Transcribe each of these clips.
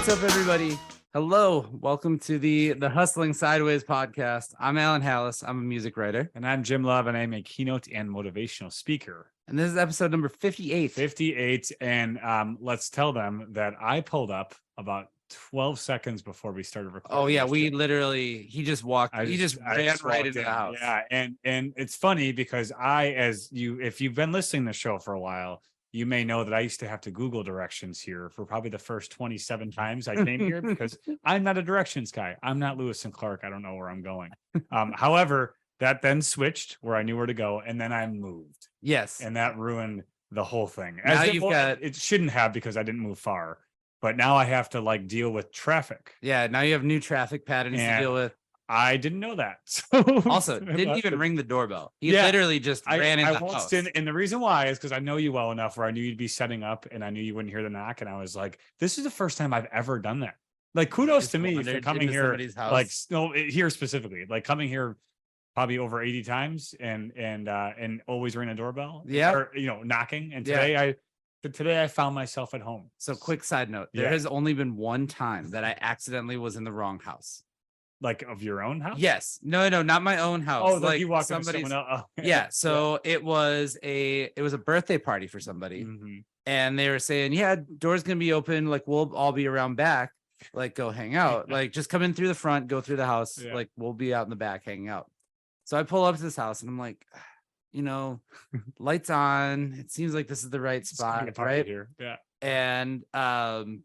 What's up, everybody? Hello, welcome to the Husting Sideways podcast. I'm Alan Halas. I'm a music writer. And I'm Jim Love, and I'm a keynote and motivational speaker. And this is episode number 58. 58. And let's tell them that I pulled up about 12 seconds before we started recording. Oh, yeah, we literally, he just walked, he just ran right into the house. Yeah, and it's funny because if you've been listening to the show for a while, you may know that I used to have to Google directions here for probably the first 27 times I came here because I'm not a directions guy. I'm not Lewis and Clark. I don't know where I'm going. However, that then switched where I knew where to go, and then I moved. Yes. And that ruined the whole thing. It shouldn't have, because I didn't move far. But now I have to deal with traffic. Yeah, now you have new traffic patterns to deal with. I didn't know that. Also, didn't even ring the doorbell. He literally just ran in the house. And the reason why is because I know you well enough where I knew you'd be setting up and I knew you wouldn't hear the knock. And I was like, this is the first time I've ever done that. Kudos to me for coming here, here specifically, coming here probably over 80 times and always ring a doorbell. Yeah. Or, knocking. And today I found myself at home. So quick side note, there has only been one time that I accidentally was in the wrong house. Of your own house? Yes. No, not my own house. Oh, you walked into someone else. Oh. Yeah. So it was a birthday party for somebody. Mm-hmm. And they were saying, yeah, door's gonna be open, we'll all be around back, go hang out. Just come in through the front, go through the house, we'll be out in the back hanging out. So I pull up to this house and I'm like, lights on. It seems like this is the right spot, right? Here. Yeah. And I'm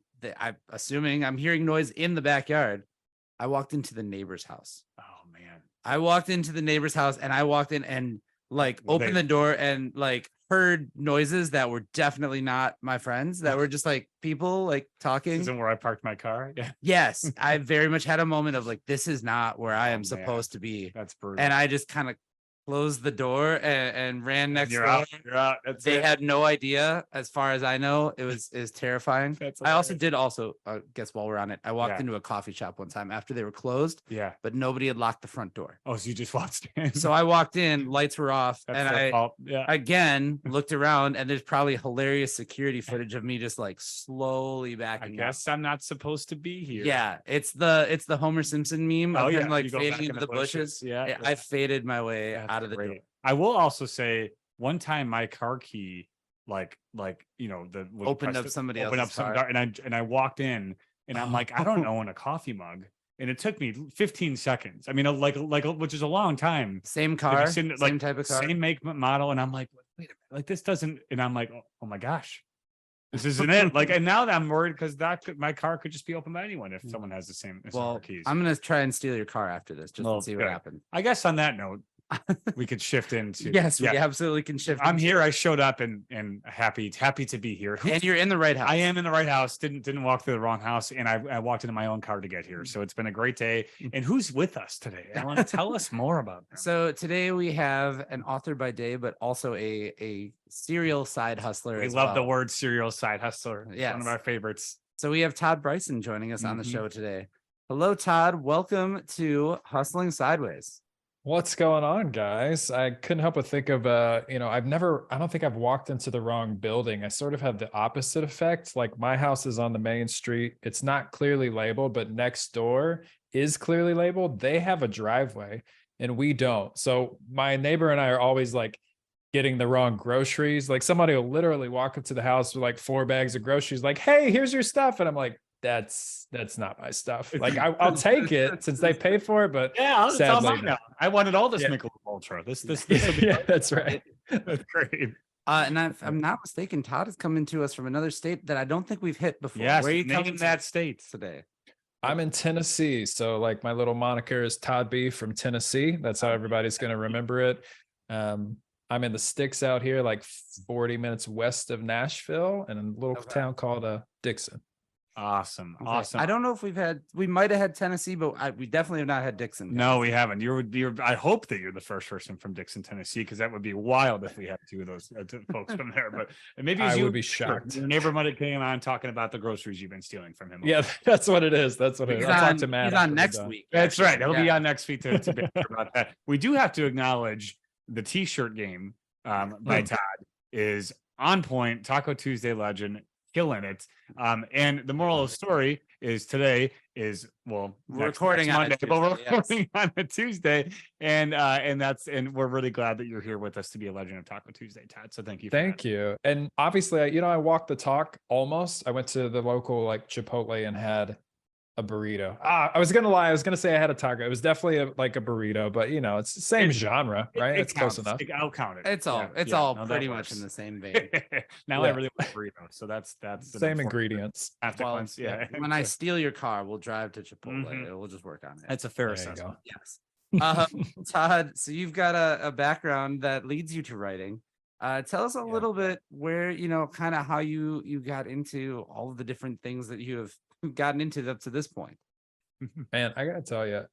assuming I'm hearing noise in the backyard. I walked into the neighbor's house. Oh man. I walked into the neighbor's house and I walked in and opened the door and heard noises that were definitely not my friends, that were just people talking. This isn't where I parked my car. Yeah. Yes. I very much had a moment of this is not where I am supposed to be. That's brutal. And I just kind of closed the door and ran next door. You're out. They had no idea, as far as I know. It was terrifying. I also guess while we're on it, I walked into a coffee shop one time after they were closed. Yeah. But nobody had locked the front door. Oh, so you just walked in. So I walked in, lights were off, and I again looked around, and there's probably hilarious security footage of me just slowly backing. I guess I'm not supposed to be here. Yeah, it's the Homer Simpson meme of him fading into the bushes. Yeah. I faded my way out of the door. I will also say one time my car key opened up somebody else's car. and I walked in and I'm like, I don't own a coffee mug, and it took me 15 seconds. I mean, which is a long time. Same car, same type of car, same make model, and I'm like, wait a minute, this doesn't. And I'm like, oh my gosh, this isn't it. And now that I'm worried because my car could just be opened by anyone if someone has the same keys. I'm gonna try and steal your car after this just to see what happens. I guess on that note, we could shift into we absolutely can shift. I'm here. I showed up and happy to be here. And you're in the right house. I am in the right house. Didn't walk through the wrong house, and I walked into my own car to get here. So it's been a great day. And who's with us today? I want to tell us more about them. So today we have an author by day, but also a serial side hustler. We love the word serial side hustler. Yeah, one of our favorites. So we have Todd Brison joining us on the show today. Hello, Todd. Welcome to Husting Sideways. What's going on, guys? I couldn't help but think of, I don't think I've walked into the wrong building. I sort of have the opposite effect. My house is on the main street. It's not clearly labeled, but next door is clearly labeled. They have a driveway and we don't. So my neighbor and I are always getting the wrong groceries. Somebody will literally walk up to the house with 4 bags of groceries, hey, here's your stuff. And I'm like, that's not my stuff. I'll take it since they paid for it, but it's all mine now. I wanted all this Michelob Ultra. This yeah, that's right. That's great. And if I'm not mistaken, Todd is coming to us from another state that I don't think we've hit before. Yes, where are you name that state today? I'm in Tennessee, so my little moniker is Todd B from Tennessee. That's how everybody's going to remember it. I'm in the sticks out here, 40 minutes west of Nashville, and in a little town called Dixon. Awesome. I don't know if we might have had Tennessee, but we definitely have not had Dixon. No, we haven't. I hope that you're the first person from Dixon, Tennessee, because that would be wild if we had 2 of those folks from there. But maybe I would be shocked. Your neighbor might have came on talking about the groceries you've been stealing from him. Yeah, that's what it is. That's what it is. I'll talk to Matt. He's on next week. That's right. He'll be on next week to banter about that. We do have to acknowledge the T-shirt game by Todd is on point. Taco Tuesday legend. Killing it. And the moral of the story is today is, well, We're next recording on a Monday, but we're Tuesday, yes. recording on a Tuesday. And we're really glad that you're here with us to be a legend of Taco Tuesday, Todd. So thank you. Thank you. And obviously, I walked the talk almost. I went to the local like Chipotle and had a burrito. I was gonna lie. I was gonna say I had a taco. It was definitely like a burrito, but it's the same genre, right? It's close enough. I'll count it. It's all No, pretty much in the same vein. Now I really want a burrito. So that's the Same ingredients. consequence. Yeah. When I steal your car, we'll drive to Chipotle. Mhm. We'll just work on it. That's a fair There you assessment. go. Yes. Todd, so you've got a background that leads you to writing. Tell us a little bit where, kind of how you got into all of the different things that you have gotten into up to this point. Man, I gotta tell you,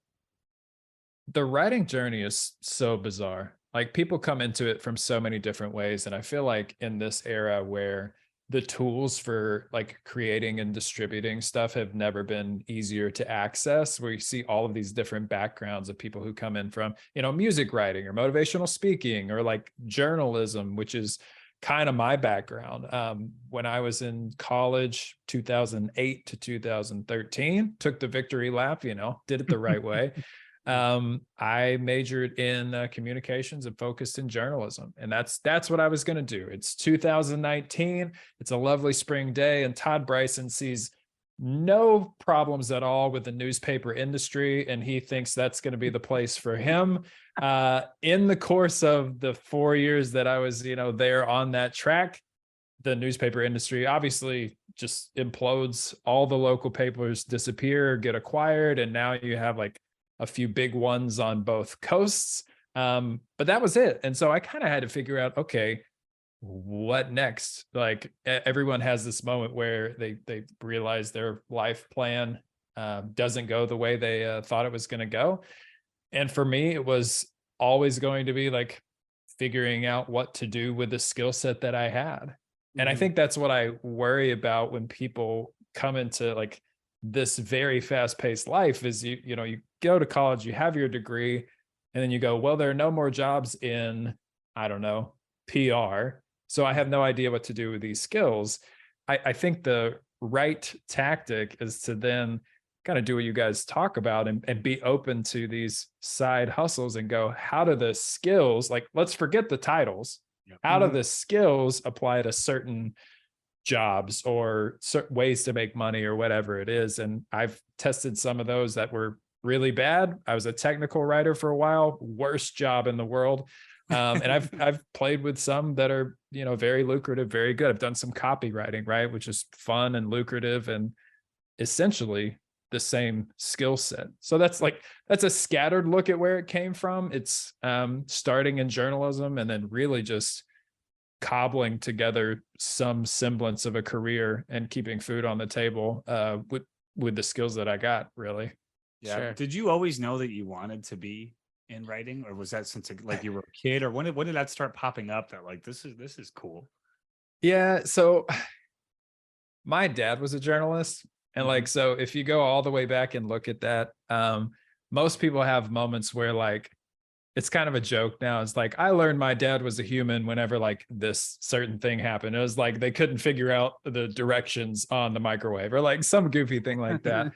the writing journey is so bizarre. Like people come into it from so many different ways. And I feel like in this era where the tools for like creating and distributing stuff have never been easier to access, where you see all of these different backgrounds of people who come in from, music writing or motivational speaking or like journalism, which is kind of my background. When I was in college, 2008 to 2013, took the victory lap, did it the right way. I majored in communications and focused in journalism. And that's what I was going to do. It's 2019. It's a lovely spring day. And Todd Brison sees no problems at all with the newspaper industry. And he thinks that's going to be the place for him. In the course of the 4 years that I was, there on that track, the newspaper industry obviously just implodes. All the local papers disappear, get acquired. And now you have like a few big ones on both coasts. But that was it. And so I kind of had to figure out, okay, what next? Like everyone has this moment where they realize their life plan doesn't go the way they thought it was going to go. And for me, it was always going to be like figuring out what to do with the skill set that I had. And I think that's what I worry about when people come into like this very fast-paced life is you go to college, you have your degree, and then you go, well, there are no more jobs in, I don't know, PR. So I have no idea what to do with these skills. I think the right tactic is to then kind of do what you guys talk about and be open to these side hustles and go, how do the skills, like, let's forget the titles. How do the skills apply to certain jobs or certain ways to make money or whatever it is? And I've tested some of those that were really bad. I was a technical writer for a while, worst job in the world. And I've played with some that are, very lucrative, very good. I've done some copywriting, right, which is fun and lucrative and essentially the same skill set. So that's a scattered look at where it came from. It's starting in journalism and then really just cobbling together some semblance of a career and keeping food on the table with the skills that I got, really. Yeah. Sure. Did you always know that you wanted to be in writing, or was that since like you were a kid, or when did that start popping up that like this is cool? Yeah. So my dad was a journalist. And like, so if you go all the way back and look at that, most people have moments where like, it's kind of a joke now. It's like, I learned my dad was a human whenever like this certain thing happened. It was like, they couldn't figure out the directions on the microwave or like some goofy thing like that.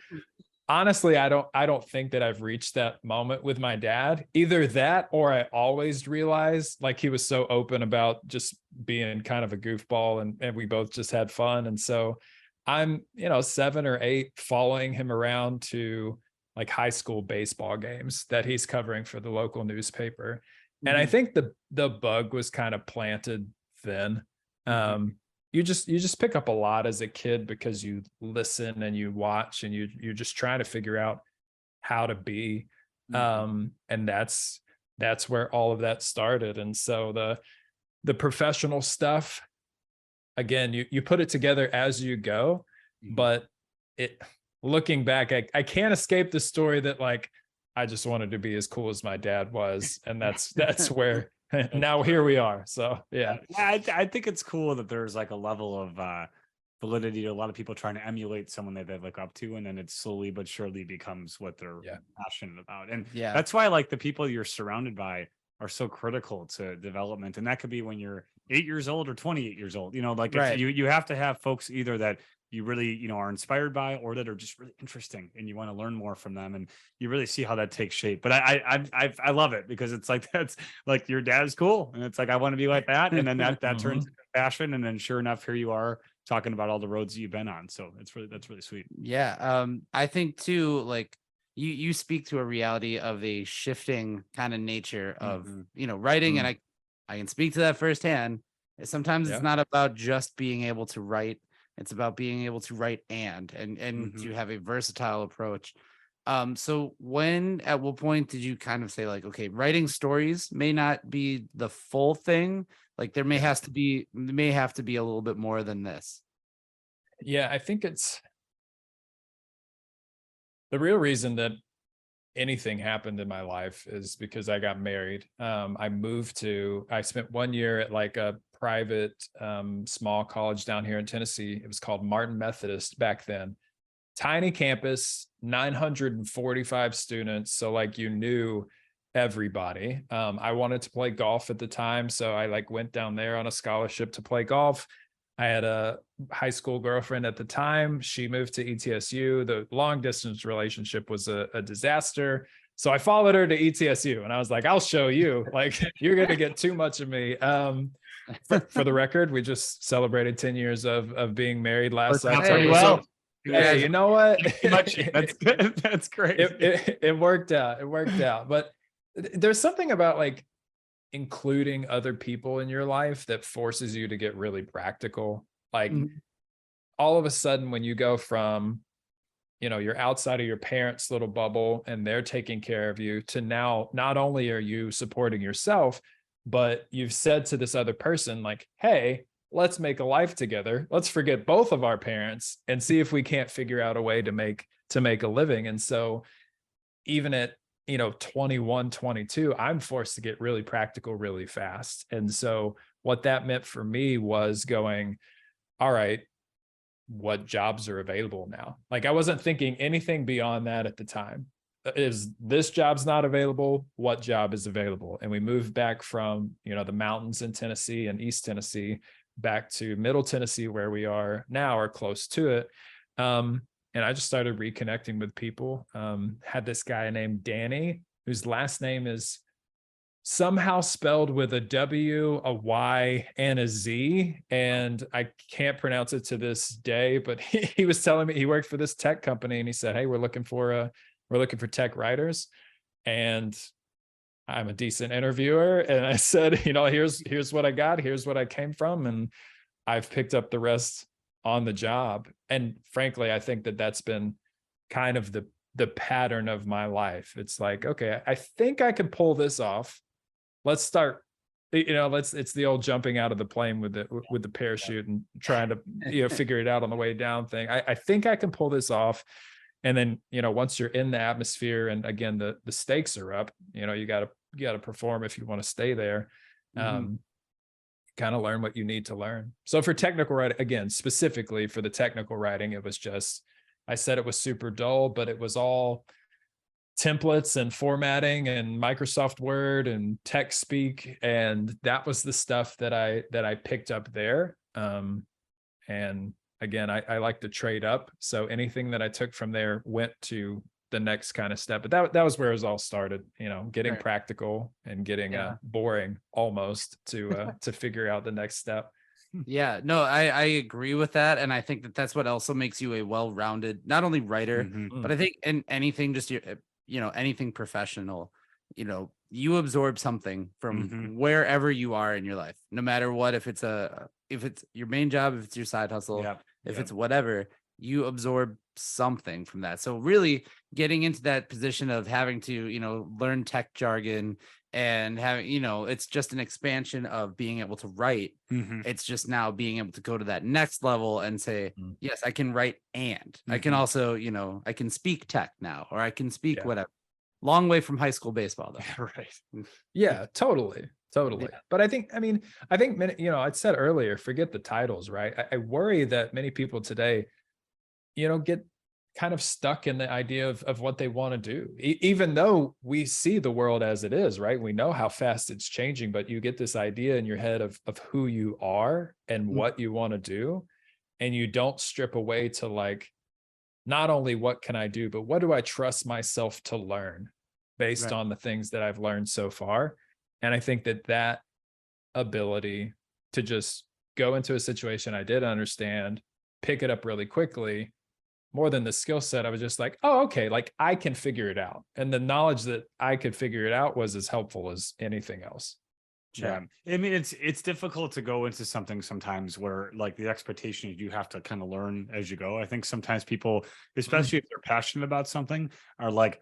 Honestly, I don't think that I've reached that moment with my dad. Either that, or I always realized like he was so open about just being kind of a goofball and we both just had fun. And so I'm, 7 or 8 following him around to like high school baseball games that he's covering for the local newspaper. And I think the bug was kind of planted then. You just pick up a lot as a kid because you listen and you watch and you're just trying to figure out how to be. And that's where all of that started. And so the professional stuff, again, you put it together as you go, but looking back, I can't escape the story that like, I just wanted to be as cool as my dad was. And that's where now here we are. So, yeah. I think it's cool that there's like a level of validity to a lot of people trying to emulate someone that they look up to. And then it slowly but surely becomes what they're passionate about. And that's why like the people you're surrounded by are so critical to development. And that could be when you're 8 years old or 28 years old, like you have to have folks either that you really, you know, are inspired by, or that are just really interesting and you want to learn more from them, and you really see how that takes shape. But I love it, because it's like, that's like, your dad's cool, and it's like, I want to be like that, and then that turns into passion, and then sure enough, here you are talking about all the roads that you've been on. So that's really sweet. Yeah. I think too, like you speak to a reality of a shifting kind of nature of, writing. And I can speak to that firsthand. Sometimes it's not about just being able to write. It's about being able to write and to have a versatile approach. So at what point did you kind of say, like, okay, writing stories may not be the full thing. Like there may have to be a little bit more than this. Yeah, I think it's the real reason that anything happened in my life is because I got married. I spent 1 year at like a private small college down here in Tennessee. It was called Martin Methodist back then. Tiny campus, 945 students. So like you knew everybody. I wanted to play golf at the time, so I like went down there on a scholarship to play golf. I had a high school girlfriend at the time. She moved to ETSU. The long distance relationship was a disaster. So I followed her to ETSU, and I was like, I'll show you, like, you're going to get too much of me. For the record, we just celebrated 10 years of being married last October. Well, hey, you know what? That's good. That's great. It worked out. It worked out. But there's something about like including other people in your life that forces you to get really practical. Like all of a sudden, when you go from, you're outside of your parents' little bubble and they're taking care of you, to now, not only are you supporting yourself, but you've said to this other person, like, hey, let's make a life together. Let's forget both of our parents and see if we can't figure out a way to make a living. And so even at 21, 22, I'm forced to get really practical really fast. And so what that meant for me was going, all right, what jobs are available now? Like I wasn't thinking anything beyond that at the time. Is this job's not available? What job is available? And we moved back from, the mountains in Tennessee and East Tennessee back to Middle Tennessee, where we are now, or close to it. And I just started reconnecting with people. Had this guy named Danny, whose last name is somehow spelled with a W, a Y, and a Z. And I can't pronounce it to this day, but he was telling me he worked for this tech company, and he said, hey, we're looking for tech writers. And I'm a decent interviewer. And I said, here's what I got. Here's what I came from. And I've picked up the rest on the job. And frankly, I think that that's been kind of the pattern of my life. It's like, okay, I think I can pull this off. Let's start, it's the old jumping out of the plane with the parachute and trying to, figure it out on the way down thing. I think I can pull this off. And then, once you're in the atmosphere, and again, the stakes are up, you got to perform if you want to stay there. Kind of learn what you need to learn. So for technical writing, again, specifically for the technical writing, it was just, I said it was super dull, but it was all templates and formatting and Microsoft Word and tech speak. And that was the stuff that I picked up there. And again, I like to trade up. So anything that I took from there went to the next kind of step. But that was where it was all started, getting practical and getting boring almost to figure out the next step. Yeah, no, I agree with that. And I think that that's what also makes you a well-rounded, not only writer, but I think in anything, just anything professional, you absorb something from wherever you are in your life, no matter what, if it's your main job, if it's your side hustle, if it's whatever, you absorb something from that. So really getting into that position of having to, learn tech jargon and having, it's just an expansion of being able to write. It's just now being able to go to that next level and say, yes, I can write. And I can also, I can speak tech now, or I can speak whatever. Long way from high school baseball though. Right. Yeah, totally. Yeah. But I think, I said earlier, forget the titles, right? I worry that many people today, get kind of stuck in the idea of what they want to do, even though we see the world as it is, right? We know how fast it's changing, but you get this idea in your head of who you are and what you want to do. and you don't strip away to like, not only what can I do, but what do I trust myself to learn based Right. on the things that I've learned so far. And I think that ability to just go into a situation I did understand, pick it up really quickly, more than the skill set, I was just like, oh, okay, like I can figure it out. And the knowledge that I could figure it out was as helpful as anything else. Yeah. I mean, it's difficult to go into something sometimes where like the expectation is you have to kind of learn as you go. I think sometimes people, especially if they're passionate about something, are like,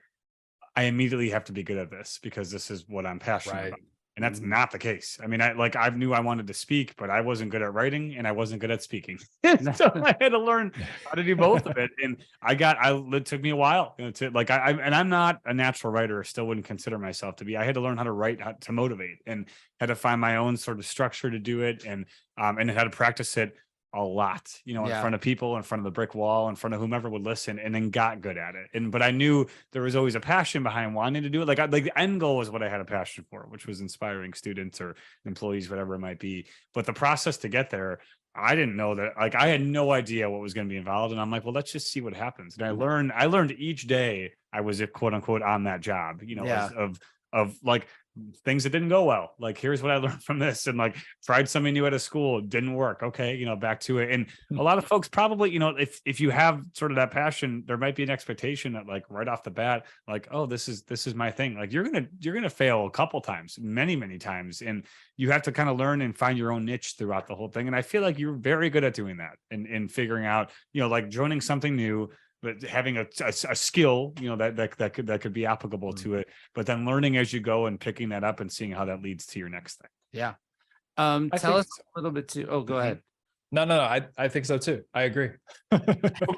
I immediately have to be good at this because this is what I'm passionate Right. about. And that's not the case. I mean, I knew I wanted to speak, but I wasn't good at writing and I wasn't good at speaking. So I had to learn how to do both of it. And it took me a while, to like, and I'm not a natural writer, still wouldn't consider myself to be. I had to learn how to write, how to motivate, and had to find my own sort of structure to do it. And had to practice it a lot, in front of people, in front of the brick wall, in front of whomever would listen, and then got good at it. But I knew there was always a passion behind wanting to do it. Like the end goal was what I had a passion for, which was inspiring students or employees, whatever it might be. But the process to get there, I didn't know that. Like I had no idea what was going to be involved, and I'm like, well, let's just see what happens. And I learned each day I was quote unquote on that job, of like things that didn't go well. Like, here's what I learned from this, and like tried something new at a school, didn't work. Okay, back to it. And a lot of folks probably, if you have sort of that passion, there might be an expectation that like right off the bat, like, oh, this is my thing. Like you're gonna fail a couple times, many times, and you have to kind of learn and find your own niche throughout the whole thing. And I feel like you're very good at doing that and figuring out, like joining something new, but having a skill, that could be applicable to it, but then learning as you go and picking that up and seeing how that leads to your next thing. Yeah. I Tell think us a little bit too. Oh, go ahead. No, I think so too. I agree. Oh,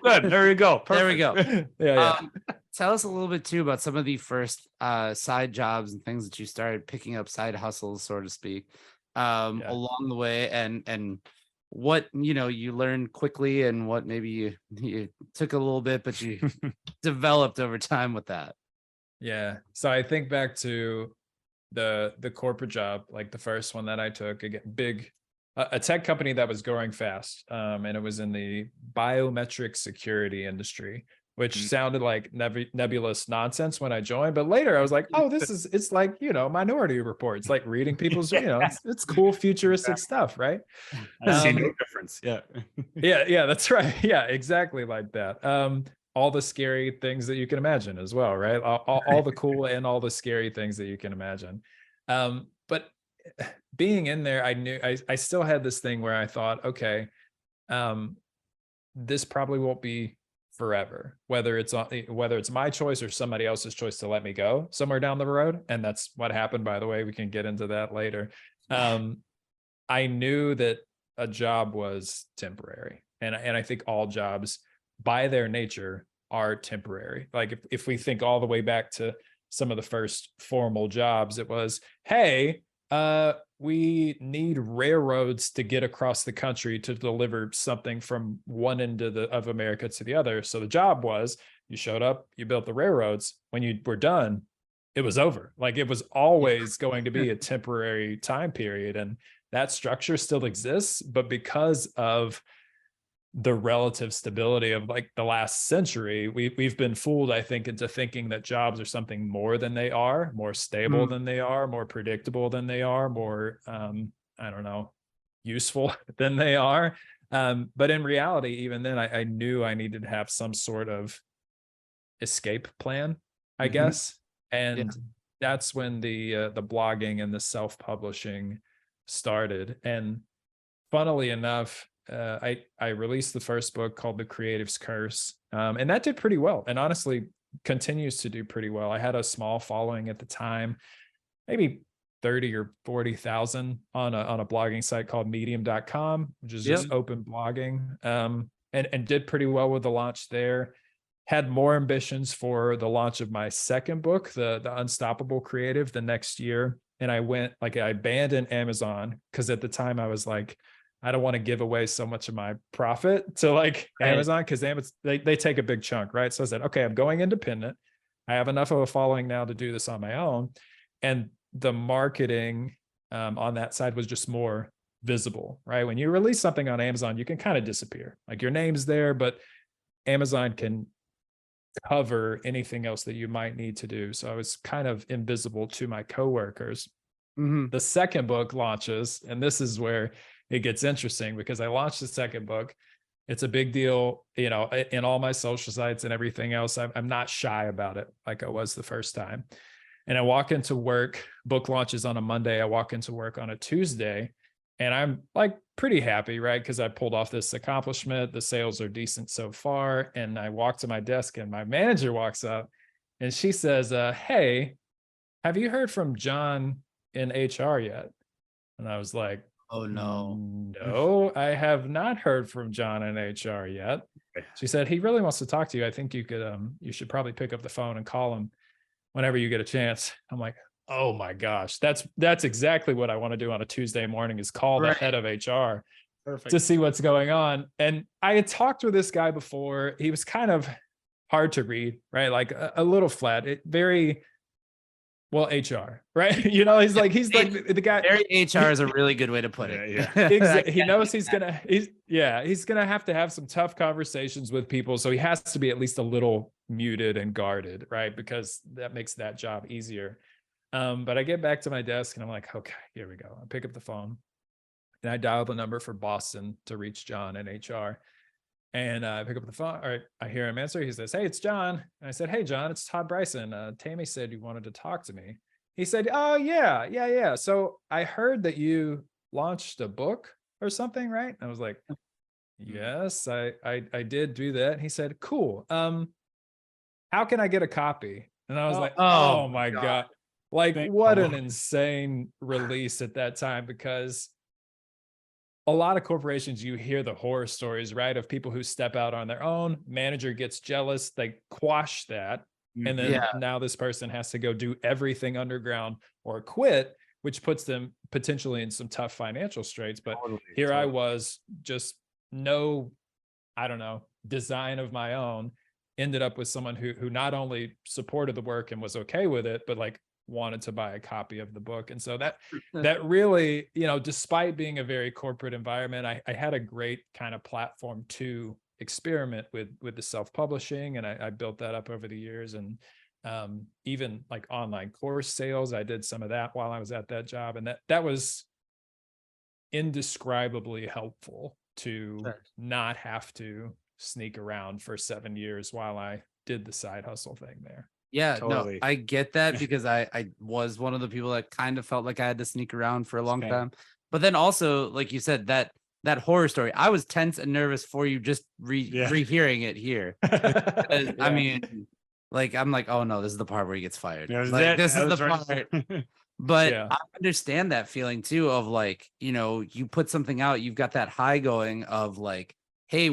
good. There you go. There we go. Yeah. Tell us a little bit too about some of the first side jobs and things that you started picking up, side hustles, so to speak, along the way, and what you learned quickly and what maybe you took a little bit, but you developed over time with that. Yeah. So I think back to the corporate job, like the first one that I took, again, a tech company that was growing fast, and it was in the biometric security industry, which sounded like nebulous nonsense when I joined. But later I was like, oh, it's like, Minority Report. It's like reading people's, it's cool, futuristic stuff, right? I see no difference. Yeah. Yeah, that's right. Yeah, exactly like that. All the scary things that you can imagine as well, right? All the cool and all the scary things that you can imagine. But being in there, I knew I still had this thing where I thought, okay, this probably won't be forever, whether it's my choice or somebody else's choice to let me go somewhere down the road. And that's what happened, by the way. We can get into that later. I knew that a job was temporary, and I think all jobs by their nature are temporary. Like if we think all the way back to some of the first formal jobs, it was, hey, we need railroads to get across the country to deliver something from one end of America to the other. So the job was, you showed up, you built the railroads. When you were done, it was over. Like it was always going to be a temporary time period. And that structure still exists, but because of the relative stability of like the last century, we've been fooled, I think, into thinking that jobs are something more than they are, more stable than they are, more predictable than they are, more I don't know, useful than they are. But in reality, even then, I knew I needed to have some sort of escape plan, I guess. And that's when the blogging and the self-publishing started. And funnily enough, I released the first book called The Creative's Curse, and that did pretty well, and honestly continues to do pretty well. I had a small following at the time, maybe 30 or 40,000 on a blogging site called medium.com, which is just open blogging, and did pretty well with the launch there. Had more ambitions for the launch of my second book, the Unstoppable Creative, the next year. And I abandoned Amazon because at the time I was like, I don't want to give away so much of my profit to Amazon, because they take a big chunk, right? So I said, okay, I'm going independent. I have enough of a following now to do this on my own. And the marketing on that side was just more visible, right? When you release something on Amazon, you can kind of disappear. Like your name's there, but Amazon can cover anything else that you might need to do. So I was kind of invisible to my coworkers. The second book launches, and this is where it gets interesting because I launched the second book. It's a big deal, you know, in all my social sites and everything else. I'm not shy about it like I was the first time. And I walk into work, book launches on a Monday. I walk into work on a Tuesday, and I'm like pretty happy, right? Because I pulled off this accomplishment. The sales are decent so far. And I walk to my desk, and my manager walks up and she says, hey, have you heard from John in HR yet? And I was like, oh no. No, I have not heard from John in HR yet. She said, he really wants to talk to you. I think you could, you should probably pick up the phone and call him whenever you get a chance. I'm like, oh my gosh, that's exactly what I want to do on a Tuesday morning, is call the head of HR to see what's going on. And I had talked with this guy before. He was kind of hard to read, right? Like a little flat, very well, HR, right? You know, he's like the guy. Very HR is a really good way to put it. Yeah. He knows he's gonna have to have some tough conversations with people. So he has to be at least a little muted and guarded, right? Because that makes that job easier. But I get back to my desk and I'm like, okay, here we go. I pick up the phone and I dial the number for Boston to reach John in HR. And I pick up the phone. All right, I hear him answer. He says, hey, it's John. And I said, hey, John, it's Todd Brison. Tammy said you wanted to talk to me. He said, oh, yeah. So I heard that you launched a book or something, right? And I was like, yes, I did do that. And he said, cool. How can I get a copy? And I was like, oh my God. Like, what an insane release at that time, because a lot of corporations, you hear the horror stories, right? Of people who step out on their own, manager gets jealous, they quash that. And then now this person has to go do everything underground or quit, which puts them potentially in some tough financial straits. But here I was, just no, I don't know, design of my own, ended up with someone who not only supported the work and was okay with it, but like wanted to buy a copy of the book. And so that really, you know, despite being a very corporate environment, I had a great kind of platform to experiment with the self-publishing, and I built that up over the years. And even like online course sales, I did some of that while I was at that job, and that was indescribably helpful to not have to sneak around for 7 years while I did the side hustle thing there. Yeah, Totally. no, I get that, because I was one of the people that kind of felt like I had to sneak around for a long time. But then also, like you said, that horror story, I was tense and nervous for you just rehearing it here. I mean, like, I'm like, oh no, this is the part where he gets fired. Like, this is the part. But I understand that feeling too, of like, you know, you put something out, you've got that high going of like, hey,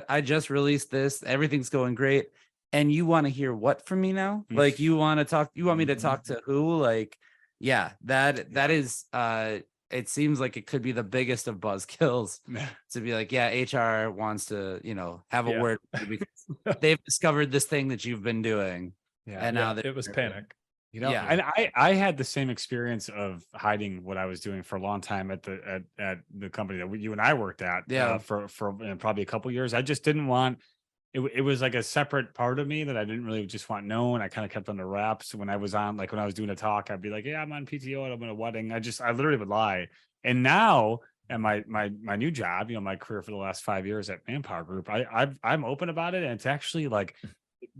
I just released this, everything's going great. And you want to hear what from me now? Like, you want me to talk to who? Like, that is, it seems like it could be the biggest of buzzkills to be like, HR wants to, you know, have a word because they've discovered this thing that you've been doing. And now it was panic. You know, and I had the same experience of hiding what I was doing for a long time at the company that you and I worked at for probably a couple years. I just didn't want it was like a separate part of me that I didn't really just want known. I kind of kept under wraps. When I was doing a talk, I'd be like, yeah, I'm on PTO and I'm in a wedding. I literally would lie. And now at my new job, you know, my career for the last 5 years at Manpower Group, I'm open about it. And it's actually like,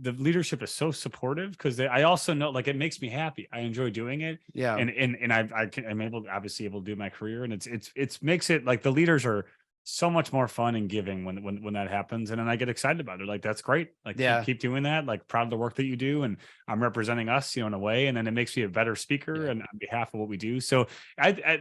the leadership is so supportive, because I also know, like, it makes me happy. I enjoy doing it. Yeah. And I'm obviously able to do my career, and it's makes it like the leaders are so much more fun and giving when that happens. And then I get excited about it. Like, that's great. Like, keep doing that. Like, proud of the work that you do. And I'm representing us, you know, in a way. And then it makes me a better speaker and on behalf of what we do. So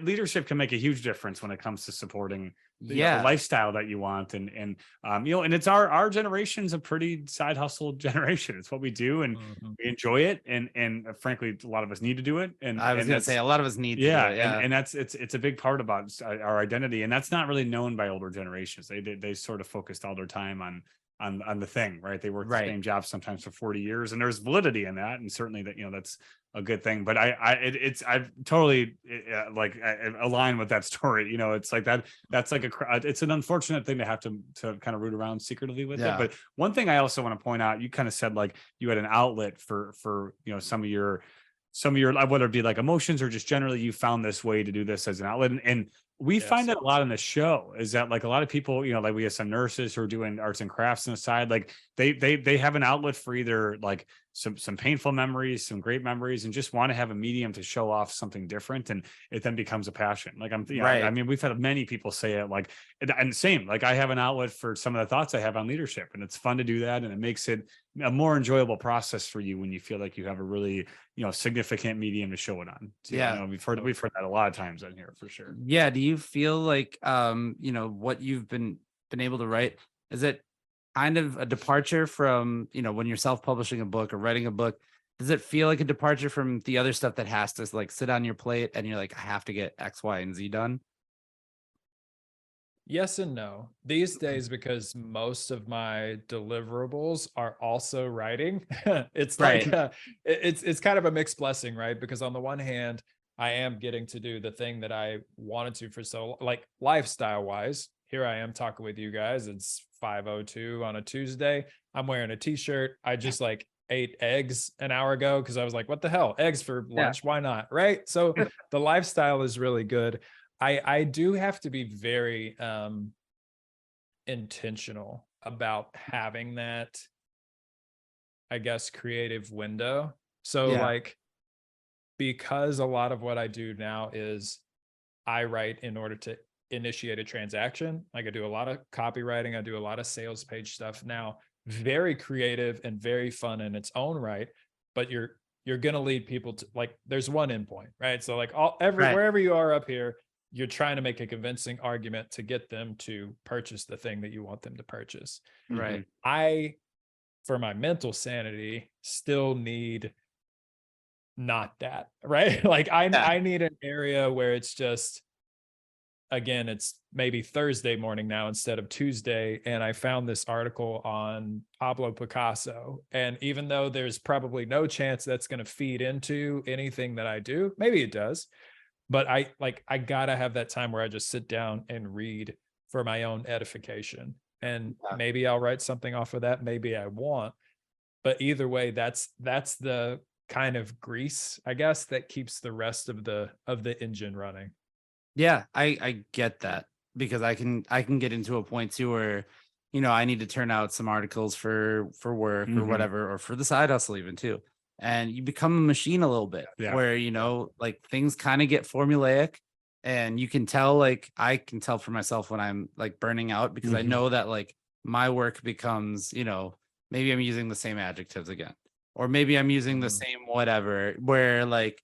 leadership can make a huge difference when it comes to supporting the lifestyle that you want. And you know, and it's our generation's a pretty side hustle generation. It's what we do, and we enjoy it. And frankly, a lot of us need to do it. And I was going to say, a lot of us need to do it. And that's, it's a big part about our identity. And that's not really known by older generations. They sort of focused all their time on on the thing, right? They work the Right. same job sometimes for 40 years, and there's validity in that, and certainly that, that's a good thing. But I totally align with that story. It's like that's like it's an unfortunate thing to have to kind of root around secretively with it. But one thing I also want to point out, you kind of said like you had an outlet for some of your whether it be like emotions or just generally you found this way to do this as an outlet. And we find that a lot on the show is that like a lot of people, like we have some nurses who are doing arts and crafts on the side, like they have an outlet for either like some painful memories, some great memories, and just want to have a medium to show off something different, and it then becomes a passion. Like I mean, we've had many people say it, like, and same, like I have an outlet for some of the thoughts I have on leadership, and it's fun to do that, and it makes it a more enjoyable process for you when you feel like you have a really significant medium to show it on. So, we've heard that a lot of times on here for sure. Yeah. Do you feel like what you've been able to write, is it kind of a departure from when you're self-publishing a book or writing a book? Does it feel like a departure from the other stuff that has to like sit on your plate and you're like, I have to get X, Y, and Z done? Yes and no. These days, because most of my deliverables are also writing, it's like it's kind of a mixed blessing, right? Because on the one hand, I am getting to do the thing that I wanted to for so like lifestyle wise. Here I am talking with you guys. It's 5:02 on a Tuesday. I'm wearing a t-shirt. I just like ate eggs an hour ago because I was like, what the hell? Eggs for lunch. Why not? Right. So the lifestyle is really good. I do have to be very intentional about having that, I guess, creative window. So like, because a lot of what I do now is I write in order to initiate a transaction. Like I do a lot of copywriting. I do a lot of sales page stuff now, very creative and very fun in its own right. But you're going to lead people to like, there's one endpoint, right? So like wherever you are up here, you're trying to make a convincing argument to get them to purchase the thing that you want them to purchase. Right. I, for my mental sanity, still need not that, right? Like I need an area where it's just, again, it's maybe Thursday morning now instead of Tuesday. And I found this article on Pablo Picasso. And even though there's probably no chance that's going to feed into anything that I do, maybe it does. But I gotta have that time where I just sit down and read for my own edification. And maybe I'll write something off of that. Maybe I won't. But either way, that's the kind of grease, I guess, that keeps the rest of the engine running. Yeah, I get that, because I can get into a point too where, I need to turn out some articles for work or whatever, or for the side hustle even too. And you become a machine a little bit where, like things kind of get formulaic, and you can tell, like I can tell for myself when I'm like burning out, because I know that like my work becomes, maybe I'm using the same adjectives again, or maybe I'm using the same whatever, where like,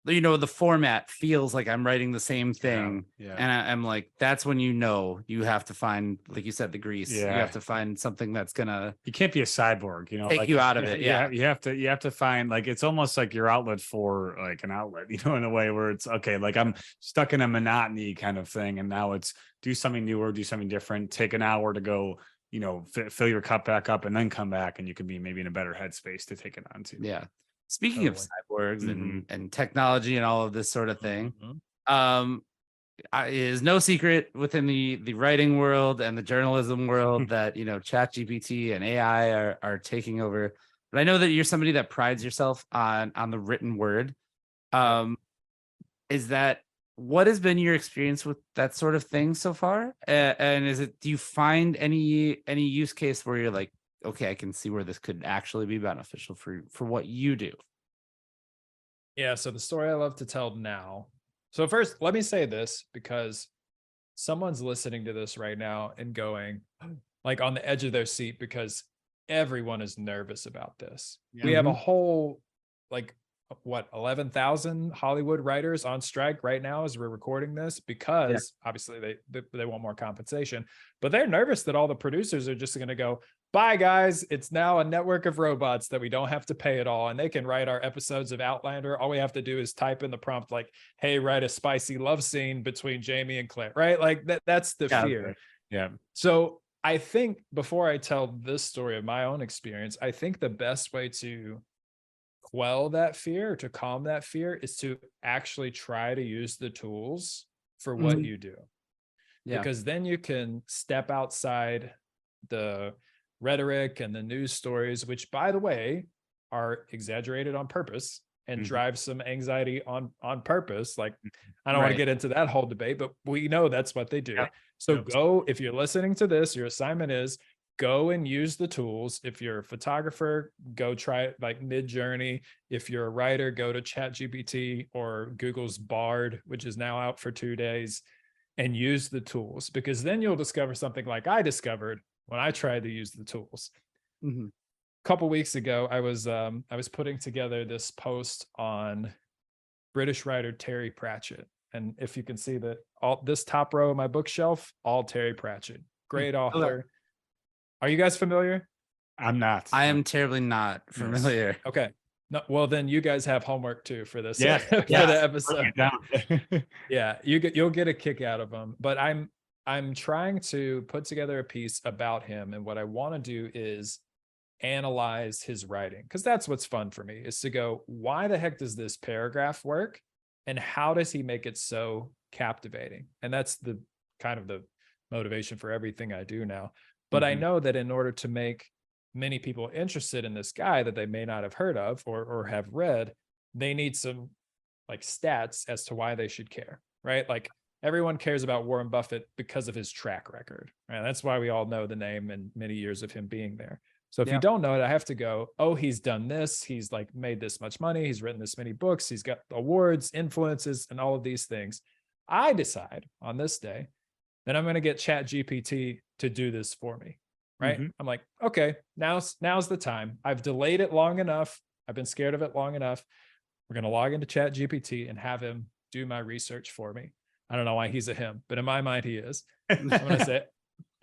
the format feels like I'm writing the same thing. And I'm like, that's when you have to find, like you said, the grease. You have to find something that's gonna. You can't be a cyborg, take like, you out of it. You have to find, like, it's almost like your outlet for like an outlet, in a way where it's okay. Like I'm stuck in a monotony kind of thing, and now it's do something new or do something different. Take an hour to go, fill your cup back up, and then come back, and you can be maybe in a better headspace to take it on to. Yeah. Speaking of cyborgs and technology and all of this sort of thing, is no secret within the writing world and the journalism world that, ChatGPT and AI are taking over. But I know that you're somebody that prides yourself on the written word. Is that what has been your experience with that sort of thing so far? And do you find any use case where you're like, okay, I can see where this could actually be beneficial for what you do? Yeah. So the story I love to tell now. So first, let me say this, because someone's listening to this right now and going like on the edge of their seat, because everyone is nervous about this. We have a whole, 11,000 Hollywood writers on strike right now as we're recording this, because obviously they want more compensation, but they're nervous that all the producers are just going to go, bye guys, it's now a network of robots that we don't have to pay at all, and they can write our episodes of Outlander. All we have to do is type in the prompt like, hey, write a spicy love scene between Jamie and Claire, right? Like that's the fear. Yeah. So I think before I tell this story of my own experience, I think the best way to quell that fear, to calm that fear, is to actually try to use the tools for what you do. Yeah. Because then you can step outside the rhetoric and the news stories, which, by the way, are exaggerated on purpose and drive some anxiety on purpose. Like, I don't want to get into that whole debate, but we know that's what they do. Yeah. So go, if you're listening to this, your assignment is go and use the tools. If you're a photographer, go try it like Mid-Journey. If you're a writer, go to ChatGPT or Google's Bard, which is now out for 2 days, and use the tools, because then you'll discover something like I discovered when I tried to use the tools. A couple weeks ago, I was putting together this post on British writer Terry Pratchett. And if you can see that, all this top row of my bookshelf, all Terry Pratchett, great author. Are you guys familiar? I'm not. I am terribly not familiar. Yes. Okay. No, well, then you guys have homework too for this. Yeah. For the episode. Down. Yeah, you'll get a kick out of them. But I'm trying to put together a piece about him, and what I want to do is analyze his writing, because that's what's fun for me, is to go, why the heck does this paragraph work, and how does he make it so captivating? And that's the kind of the motivation for everything I do now. But I know that in order to make many people interested in this guy that they may not have heard of or have read, they need some like stats as to why they should care, right? Like, everyone cares about Warren Buffett because of his track record, right? That's why we all know the name and many years of him being there. So if you don't know it, I have to go, oh, he's done this. He's like made this much money. He's written this many books. He's got awards, influences, and all of these things. I decide on this day that I'm going to get ChatGPT to do this for me, right? I'm like, okay, now's the time. I've delayed it long enough. I've been scared of it long enough. We're going to log into ChatGPT and have him do my research for me. I don't know why he's a him, but in my mind, he is. I'm going to say,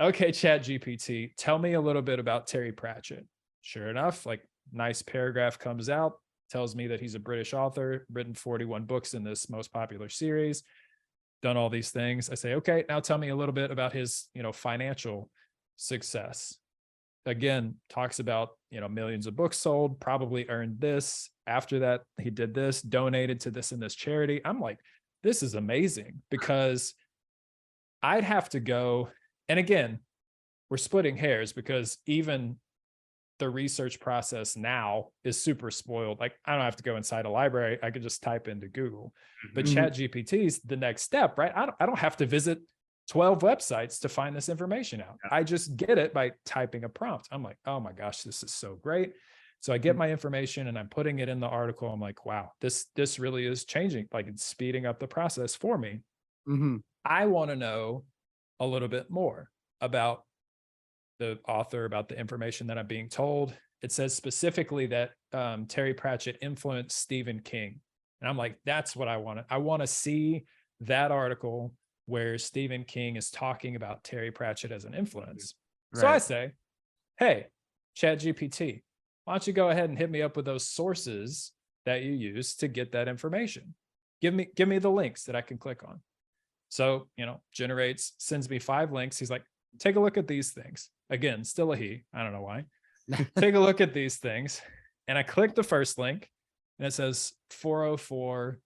okay, ChatGPT, tell me a little bit about Terry Pratchett. Sure enough, like, nice paragraph comes out, tells me that he's a British author, written 41 books in this most popular series, done all these things. I say, okay, now tell me a little bit about his, financial success. Again, talks about, millions of books sold, probably earned this. After that, he did this, donated to this and this charity. I'm like, this is amazing, because I'd have to go, and again, we're splitting hairs, because even the research process now is super spoiled. Like, I don't have to go inside a library. I could just type into Google. But ChatGPT is the next step, right? I don't have to visit 12 websites to find this information out. I just get it by typing a prompt. I'm like, oh my gosh, this is so great. So I get my information and I'm putting it in the article. I'm like, wow, this really is changing. Like, it's speeding up the process for me. I want to know a little bit more about the author, about the information that I'm being told. It says specifically that Terry Pratchett influenced Stephen King. And I'm like, that's what I want. I want to see that article where Stephen King is talking about Terry Pratchett as an influence. Right. So I say, hey, ChatGPT, why don't you go ahead and hit me up with those sources that you use to get that information? Give me the links that I can click on. So, sends me 5 links. He's like, take a look at these things. Again, still a he. I don't know why. Take a look at these things. And I click the first link and it says 404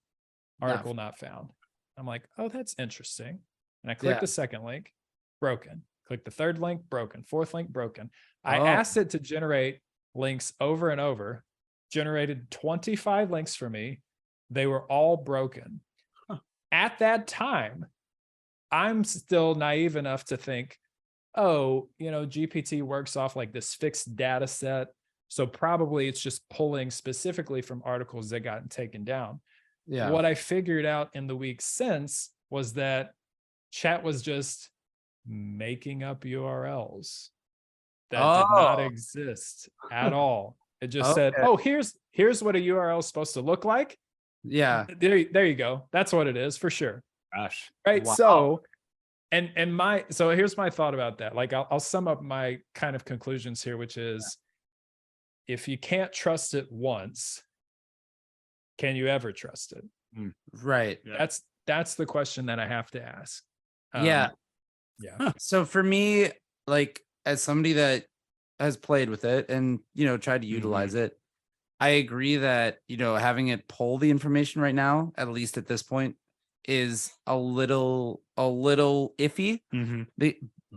article not found. I'm like, oh, that's interesting. And I click the second link, broken. Click the third link, broken. Fourth link, broken. I asked it to generate links over and over, generated 25 links for me. They were all broken. At that time, I'm still naive enough to think, oh, GPT works off like this fixed data set. So probably it's just pulling specifically from articles that got taken down. Yeah. What I figured out in the weeks since was that Chat was just making up URLs that did not exist at all. It just said, oh, here's what a URL is supposed to look like. Yeah. There you go. That's what it is for sure. Gosh. Right. Wow. So, so here's my thought about that. Like, I'll sum up my kind of conclusions here, which is, if you can't trust it once, can you ever trust it? Right. That's the question that I have to ask. Yeah. Huh. So for me, like, as somebody that has played with it and, tried to utilize it, I agree that, having it pull the information right now, at least at this point, is a little iffy. The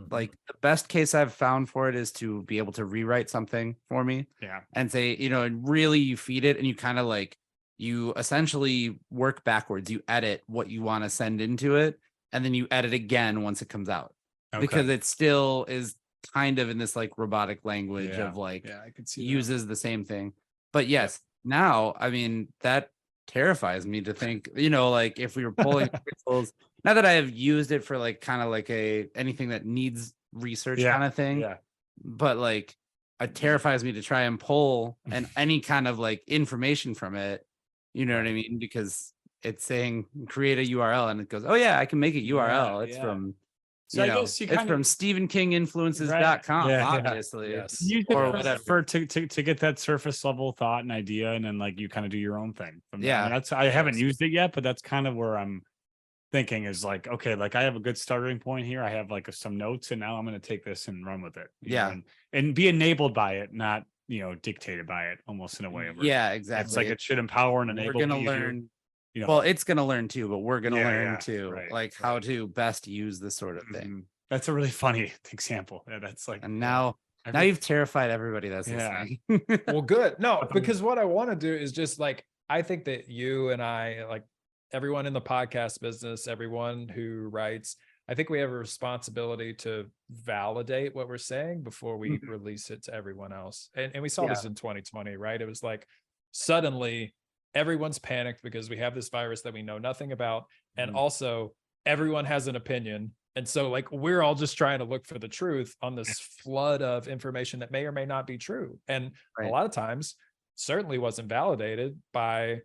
like the best case I've found for it is to be able to rewrite something for me. Yeah. And say, and really you feed it and you kind of like, you essentially work backwards. You edit what you want to send into it, and then you edit again once it comes out. Because it still is kind of in this like robotic language of like, I could see uses the same thing. But yes, now, I mean, that terrifies me to think, like if we were pulling pixels, not that I have used it for like kind of like anything that needs research kind of thing, but like it terrifies me to try and pull and any kind of like information from it, you know what I mean? Because it's saying create a URL and it goes, oh yeah, I can make a URL. It's from So I guess you it's from StephenKingInfluences.com, obviously. Yes. Or whatever. to get that surface level thought and idea, and then like you kind of do your own thing from there. Yeah. And I haven't used it yet, but that's kind of where I'm thinking is like, okay, like I have a good starting point here. I have like some notes, and now I'm going to take this and run with it. you know, and be enabled by it, not dictated by it, almost in a way. Yeah, exactly. It's like it should empower and enable. We're gonna learn. Well, it's gonna learn too, but we're gonna learn too, like how to best use this sort of thing. That's a really funny example. Yeah, that's like, and now you've terrified everybody that's listening. Well, good. No, because what I want to do is just like, I think that you and I, like everyone in the podcast business, everyone who writes, I think we have a responsibility to validate what we're saying before we release it to everyone else. And we saw this in 2020, right? It was like suddenly everyone's panicked because we have this virus that we know nothing about. And also everyone has an opinion. And so like, we're all just trying to look for the truth on this flood of information that may or may not be true. And a lot of times certainly wasn't validated by,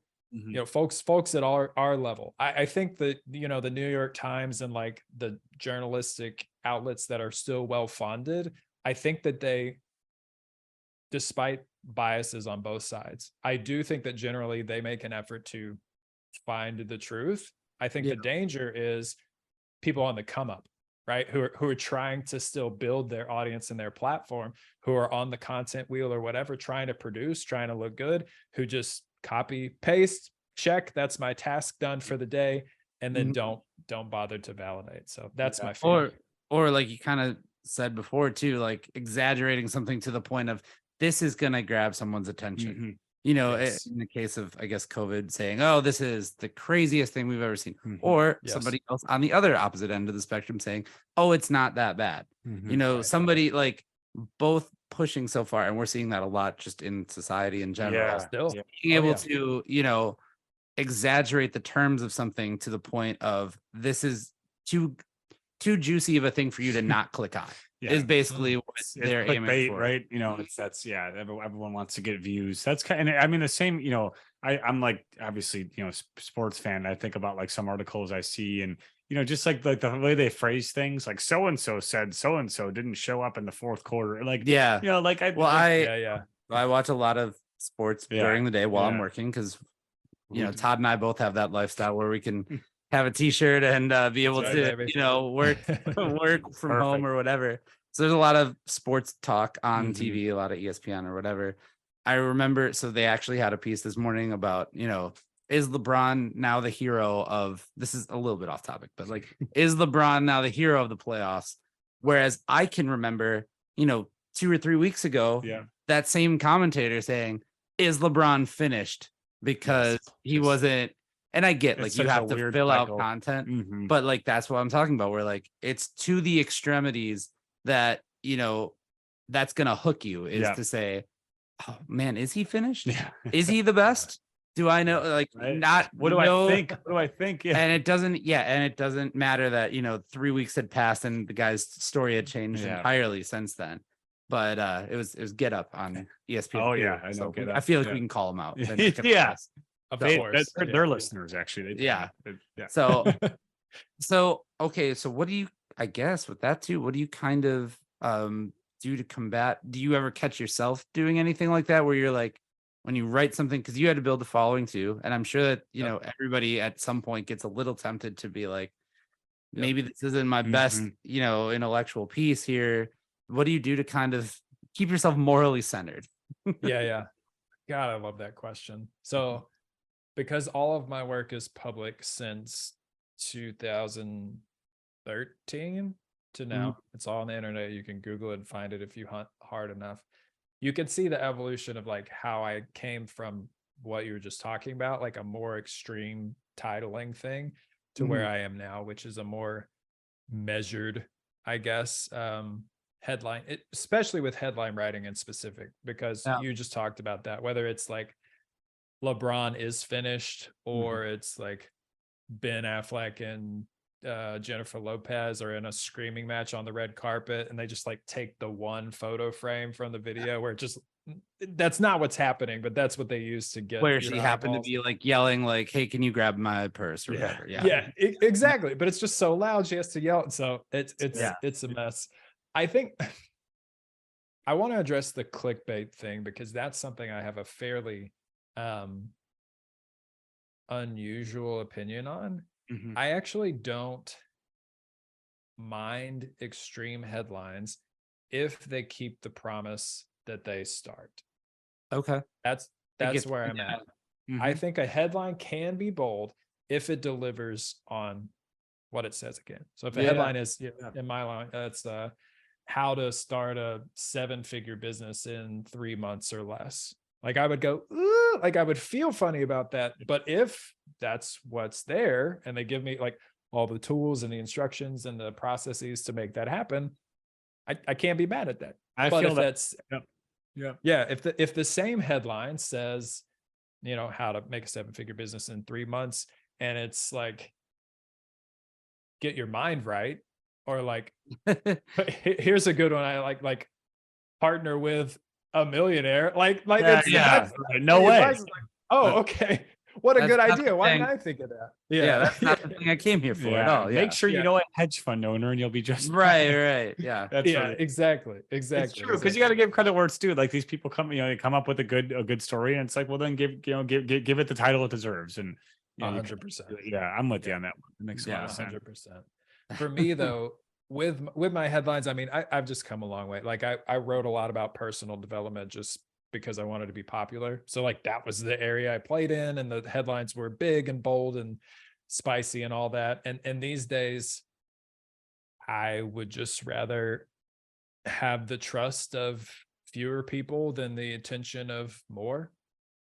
folks at our level. I think that, the New York Times and like the journalistic outlets that are still well-funded, I think that they, despite biases on both sides, I do think that generally they make an effort to find the truth. I think the danger is people on the come up, right? Who are trying to still build their audience and their platform, who are on the content wheel or whatever, trying to produce, trying to look good, who just copy, paste, check, that's my task done for the day, and then don't bother to validate. So that's my fear. Or like you kind of said before too, like exaggerating something to the point of this is going to grab someone's attention. In the case of, I guess, COVID, saying, oh, this is the craziest thing we've ever seen. Or somebody else on the other opposite end of the spectrum saying, oh, it's not that bad. Somebody like both pushing so far. And we're seeing that a lot just in society in general. Being able to, exaggerate the terms of something to the point of this is too juicy of a thing for you to not click on. Is basically what they're aiming for, right? Everyone wants to get views. That's kind of, I mean, the same, I'm like, obviously, sports fan. I think about like some articles I see and, just like the way they phrase things, like so-and-so said so-and-so didn't show up in the fourth quarter. Like, I watch a lot of sports during the day while I'm working. Cause Todd and I both have that lifestyle where we can have a t-shirt and be able to, work from home or whatever. So there's a lot of sports talk on TV, a lot of ESPN or whatever. I remember, so they actually had a piece this morning about, is LeBron now the hero of, this is a little bit off topic, but like, is LeBron now the hero of the playoffs? Whereas I can remember, 2 or 3 weeks ago, that same commentator saying, is LeBron finished? Because he wasn't. And I get like you have to fill out content, but like that's what I'm talking about, where like it's to the extremities that that's gonna hook you is to say, oh man, is he finished? Is he the best? Do I know? Like not what do I think? What do I think? And it doesn't matter that 3 weeks had passed and the guy's story had changed entirely since then. But it was Get Up on ESPN. Oh yeah, I know. So I feel like we can call them out. Of course. They're listeners actually. So okay, so what do you, I guess with that too, what do you kind of do to combat? Do you ever catch yourself doing anything like that where you're like, when you write something, because you had to build a following too, and I'm sure that everybody at some point gets a little tempted to be like, maybe this isn't my best intellectual piece here, what do you do to kind of keep yourself morally centered? Yeah. God, I love that question. So because all of my work is public since 2013 to now, it's all on the internet. You can Google it and find it if you hunt hard enough. You can see the evolution of like how I came from what you were just talking about, like a more extreme titling thing, to where I am now, which is a more measured, I guess, headline, especially with headline writing in specific, because you just talked about that, whether it's like LeBron is finished or it's like Ben Affleck and Jennifer Lopez are in a screaming match on the red carpet, and they just like take the one photo frame from the video where it just, that's not what's happening, but that's what they use to get Where your she happened to eyeballs. be like yelling like, hey, can you grab my purse or whatever? Exactly, but it's just so loud she has to yell, so it's a mess. I think I want to address the clickbait thing, because that's something I have a fairly unusual opinion on. I actually don't mind extreme headlines if they keep the promise that they start. Okay. That's where I'm at. I think a headline can be bold if it delivers on what it says again. So if the headline is, in my line, it's how to start a 7-figure business in 3 months or less. Like I would go, ooh, like I would feel funny about that. But if that's what's there and they give me like all the tools and the instructions and the processes to make that happen, I can't be mad at that. I but feel if that. that's if the same headline says, how to make a 7-figure business in 3 months, and it's like, get your mind right, or like, here's a good one I like partner with a millionaire, like that's no way. like, oh, okay, what a good idea. Why didn't I think of that? That's not the thing I came here for at all. Make sure you know a hedge fund owner and you'll be just right. That's exactly it's true, because you got to give credit where it's due. Like these people come, they come up with a good story, and it's like, well, then give it the title it deserves. And 100%. I'm with you on that one. It makes a lot of sense. 100%. For me though, with my headlines, I mean, I've just come a long way. Like I wrote a lot about personal development just because I wanted to be popular. So like that was the area I played in, and the headlines were big and bold and spicy and all that. And these days I would just rather have the trust of fewer people than the attention of more.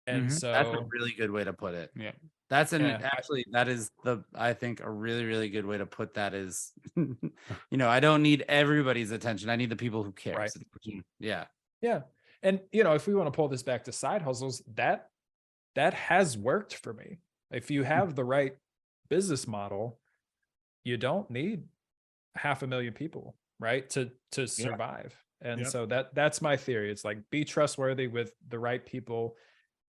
And so that's a really good way to put it. That's actually that is I think a really, really good way to put that is, I don't need everybody's attention. I need the people who care. Right. Yeah. And if we want to pull this back to side hustles, that has worked for me. If you have the right business model, you don't need 500,000 people, right, to survive. And so that's my theory. It's like, be trustworthy with the right people,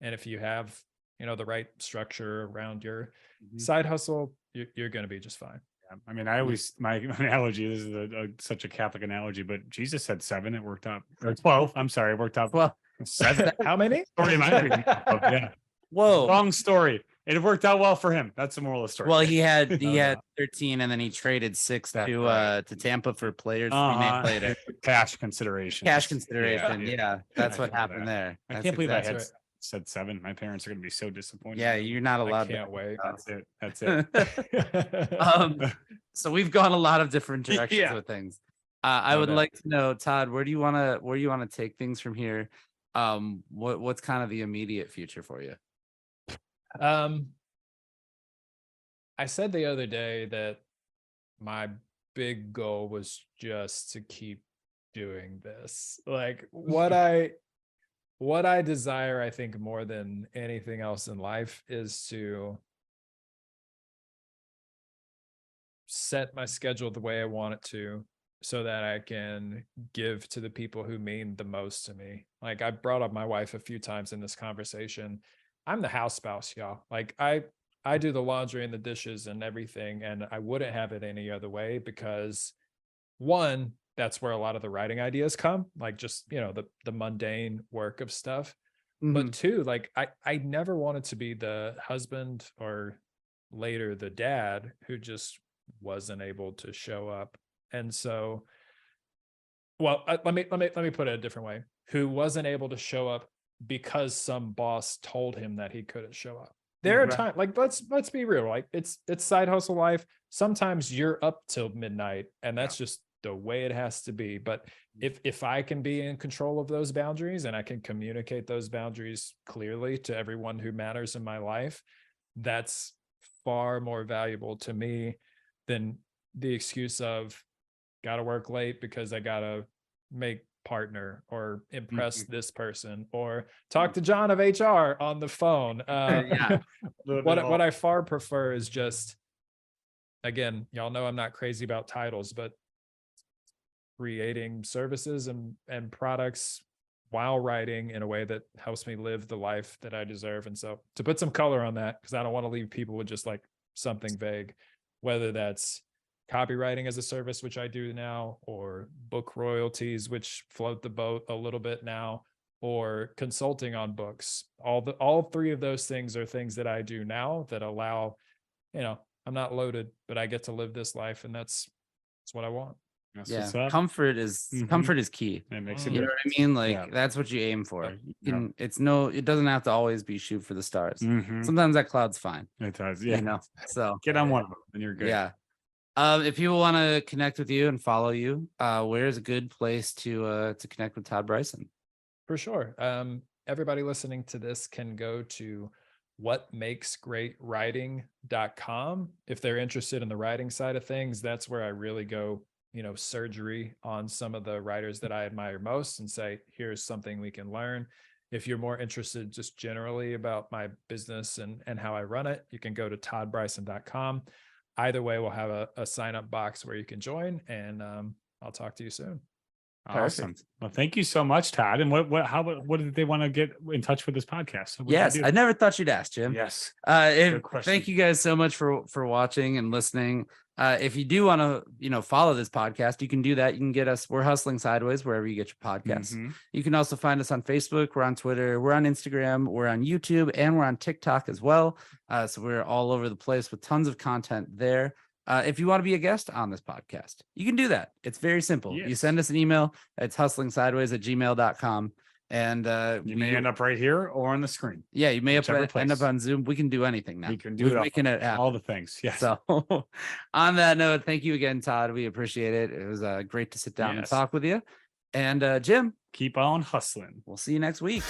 and if you have the right structure around your side hustle, you're going to be just fine. I mean, I always, my analogy, this is such a Catholic analogy, but Jesus said 7, it worked out, or 12. I'm sorry, it worked out. Well, 7. How many? Story yeah. Whoa. Long story. It worked out well for him. That's the moral of the story. Well, he had 13, and then he traded 6 to Tampa for players 3 names later. Cash consideration. Yeah. That's what happened there. I can't believe I had said 7. My parents are going to be so disappointed. Yeah, you're not allowed. I can't wait. That's it. So we've gone a lot of different directions with things. I would like to know, Todd, where do you want to take things from here? What's kind of the immediate future for you? I said the other day that my big goal was just to keep doing this. Like what I desire, I think, more than anything else in life, is to set my schedule the way I want it to, so that I can give to the people who mean the most to me. Like I brought up my wife a few times in this conversation. I'm the house spouse, y'all. Like I do the laundry and the dishes and everything, and I wouldn't have it any other way, because one, that's where a lot of the writing ideas come, like just, the mundane work of stuff. But 2, like I never wanted to be the husband, or later the dad, who just wasn't able to show up. And so well, let me put it a different way. Who wasn't able to show up because some boss told him that he couldn't show up. There are Right. times, like, let's be real, like it's side hustle life. Sometimes you're up till midnight, and that's just the way it has to be. But if I can be in control of those boundaries and I can communicate those boundaries clearly to everyone who matters in my life, that's far more valuable to me than the excuse of gotta work late because I gotta make partner or impress this person or talk to John of HR on the phone. Yeah. What I far prefer is just, again, y'all know I'm not crazy about titles, but creating services and products while writing in a way that helps me live the life that I deserve. And so to put some color on that, because I don't want to leave people with just like something vague, whether that's copywriting as a service, which I do now, or book royalties, which float the boat a little bit now, or consulting on books. All three of those things are things that I do now that allow, I'm not loaded, but I get to live this life, and that's what I want. That's Yeah. what's up. Comfort is key. It makes it You know good. what I mean? Like Yeah. that's what you aim for. Yep. You can, it doesn't have to always be shoot for the stars. Mhm. Sometimes that cloud's fine. It does. Yeah. So Get on one of them and you're good. yeah. If people want to connect with you and follow you, where's a good place to connect with Todd Brison? For sure. Everybody listening to this can go to whatmakesgreatwriting.com. If they're interested in the writing side of things, that's where I really go, surgery on some of the writers that I admire most and say, here's something we can learn. If you're more interested just generally about my business and how I run it, you can go to toddbrison.com. Either way, we'll have a sign up box where you can join, and I'll talk to you soon. Awesome. Perfect. Well, thank you so much, Todd. And what did they want to get in touch with this podcast? What Yes, do? I never thought you'd ask, Jim. Yes. Thank question. you guys so much for watching and listening. If you do want to, follow this podcast, you can do that. You can get us. We're Hustling Sideways wherever you get your podcasts. Mhm. You can also find us on Facebook. We're on Twitter. We're on Instagram. We're on YouTube, and we're on TikTok as well. So we're all over the place with tons of content there. If you want to be a guest on this podcast, you can do that. It's very simple. You Yes. send us an email. It's hustlingsideways@gmail.com. And You may end up right here or on the screen. yeah, you may whichever end up place. on Zoom. We can do anything now. We can do We're it all, making it happen. all the things. Yes. So on that note, thank you again, Todd. We appreciate it. It was great to sit down and Yes. talk with you. And Jim, Keep on hustling. we'll see you next week.